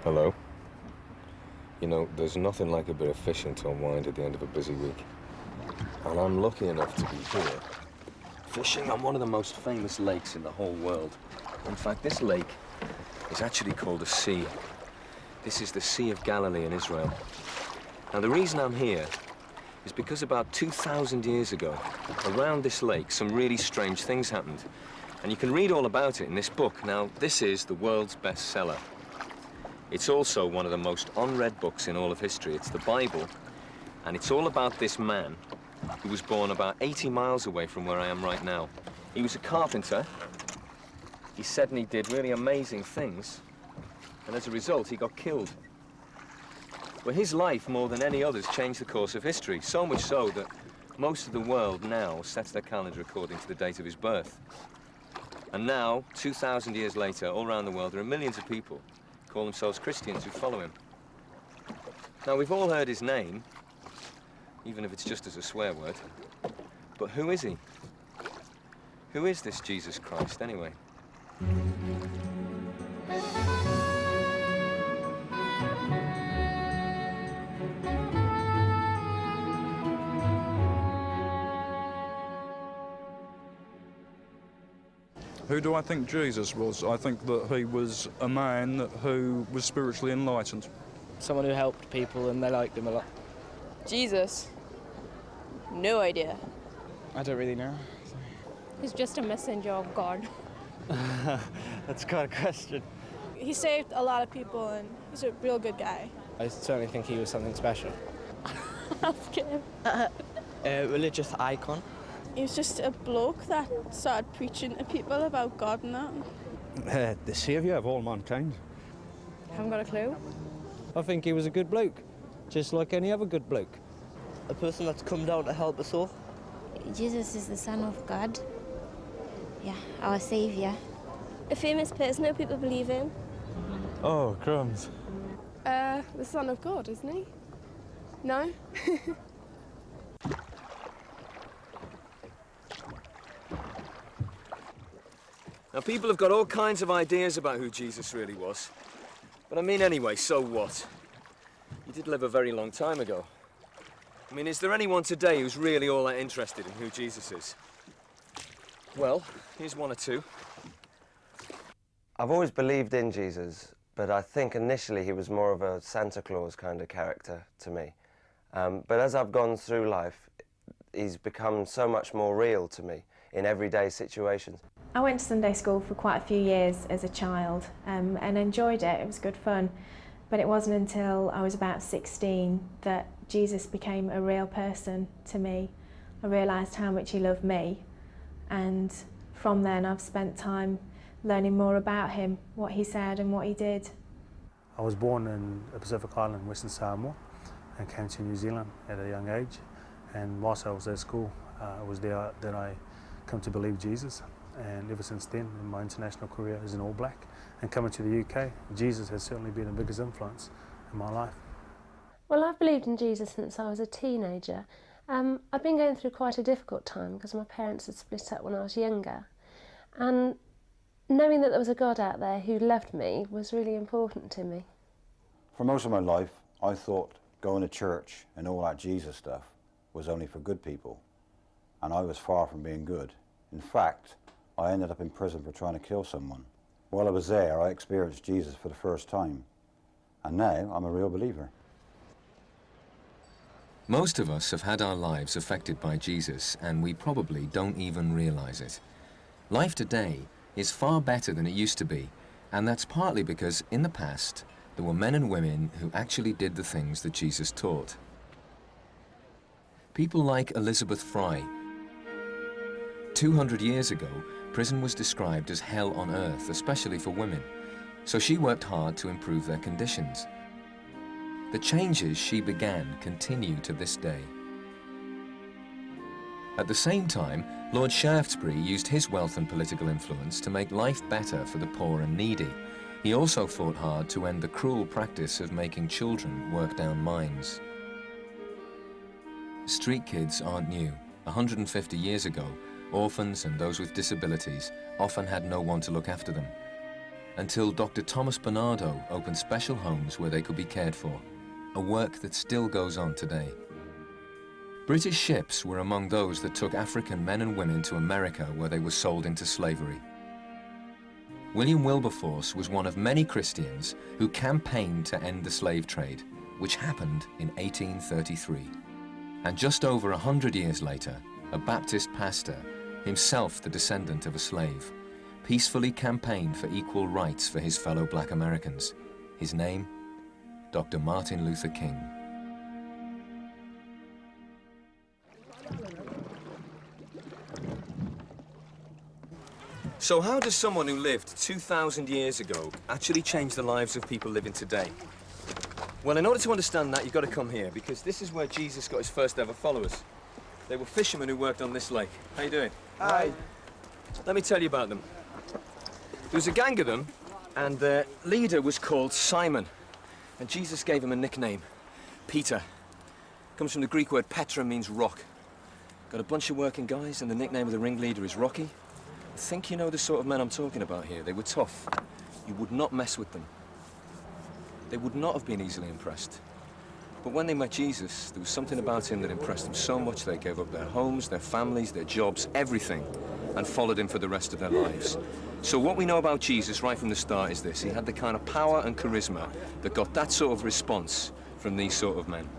Hello. You know, there's nothing like a bit of fishing to unwind at the end of a busy week. And I'm lucky enough to be here, fishing on one of the most famous lakes in the whole world. In fact, this lake is actually called a sea. This is the Sea of Galilee in Israel. Now, the reason I'm here is because about 2,000 years ago, around this lake, some really strange things happened. And you can read all about it in this book. Now, this is the world's bestseller. It's also one of the most unread books in all of history. It's the Bible, and it's all about this man who was born about 80 miles away from where I am right now. He was a carpenter. He said and he did really amazing things, and as a result, he got killed. Well, his life, more than any others, changed the course of history, so much so that most of the world now sets their calendar according to the date of his birth. And now, 2,000 years later, all around the world, there are millions of people who call themselves Christians who follow him. Now, we've all heard his name, even if it's just as a swear word. But who is he? Who is this Jesus Christ, anyway? Who do I think Jesus was? I think that he was a man who was spiritually enlightened. Someone who helped people and they liked him a lot. Jesus? No idea. I don't really know. He's just a messenger of God. That's quite a question. He saved a lot of people and he's a real good guy. I certainly think he was something special. Ask him. A religious icon. He was just a bloke that started preaching to people about God and that. The saviour of all mankind. Haven't got a clue. I think he was a good bloke, just like any other good bloke. A person that's come down to help us all. Jesus is the Son of God. Yeah, our Saviour. A famous person who people believe in. Oh, crumbs. The Son of God, isn't he? No? Now, people have got all kinds of ideas about who Jesus really was. But I mean, anyway, so what? He did live a very long time ago. I mean, is there anyone today who's really all that interested in who Jesus is? Well, here's one or two. I've always believed in Jesus, but I think initially he was more of a Santa Claus kind of character to me. But as I've gone through life, he's become so much more real to me in everyday situations. I went to Sunday school for quite a few years as a child and enjoyed it. It was good fun. But it wasn't until I was about 16 that Jesus became a real person to me. I realised how much he loved me, and from then I've spent time learning more about him, what he said and what he did. I was born in the Pacific Island, Western Samoa, and came to New Zealand at a young age. And whilst I was at school, it was there that I come to believe Jesus. And ever since then, in my international career as an All Black, and coming to the UK, Jesus has certainly been the biggest influence in my life. Well, I've believed in Jesus since I was a teenager. I've been going through quite a difficult time because my parents had split up when I was younger. And knowing that there was a God out there who loved me was really important to me. For most of my life, I thought going to church and all that Jesus stuff was only for good people. And I was far from being good. In fact, I ended up in prison for trying to kill someone. While I was there, I experienced Jesus for the first time. And now I'm a real believer. Most of us have had our lives affected by Jesus, and we probably don't even realize it. Life today is far better than it used to be, and that's partly because in the past, there were men and women who actually did the things that Jesus taught. People like Elizabeth Fry. 200 years ago, prison was described as hell on earth, especially for women, so she worked hard to improve their conditions. The changes she began continue to this day. At the same time, Lord Shaftesbury used his wealth and political influence to make life better for the poor and needy. He also fought hard to end the cruel practice of making children work down mines. Street kids aren't new. 150 years ago, orphans and those with disabilities often had no one to look after them, until Dr. Thomas Bernardo opened special homes where they could be cared for, a work that still goes on today. British ships were among those that took African men and women to America, where they were sold into slavery. William Wilberforce was one of many Christians who campaigned to end the slave trade, which happened in 1833. And just over 100 years later, a Baptist pastor, himself the descendant of a slave, peacefully campaigned for equal rights for his fellow black Americans. His name, Dr. Martin Luther King. So how does someone who lived 2,000 years ago actually change the lives of people living today? Well, in order to understand that, you've got to come here, because this is where Jesus got his first ever followers. They were fishermen who worked on this lake. How you doing? Hi. Let me tell you about them. There was a gang of them, and their leader was called Simon. And Jesus gave him a nickname, Peter. Comes from the Greek word Petra, means rock. Got a bunch of working guys, and the nickname of the ringleader is Rocky. I think you know the sort of men I'm talking about here. They were tough. You would not mess with them. They would not have been easily impressed. But when they met Jesus, there was something about him that impressed them so much they gave up their homes, their families, their jobs, everything, and followed him for the rest of their lives. So what we know about Jesus right from the start is this: he had the kind of power and charisma that got that sort of response from these sort of men.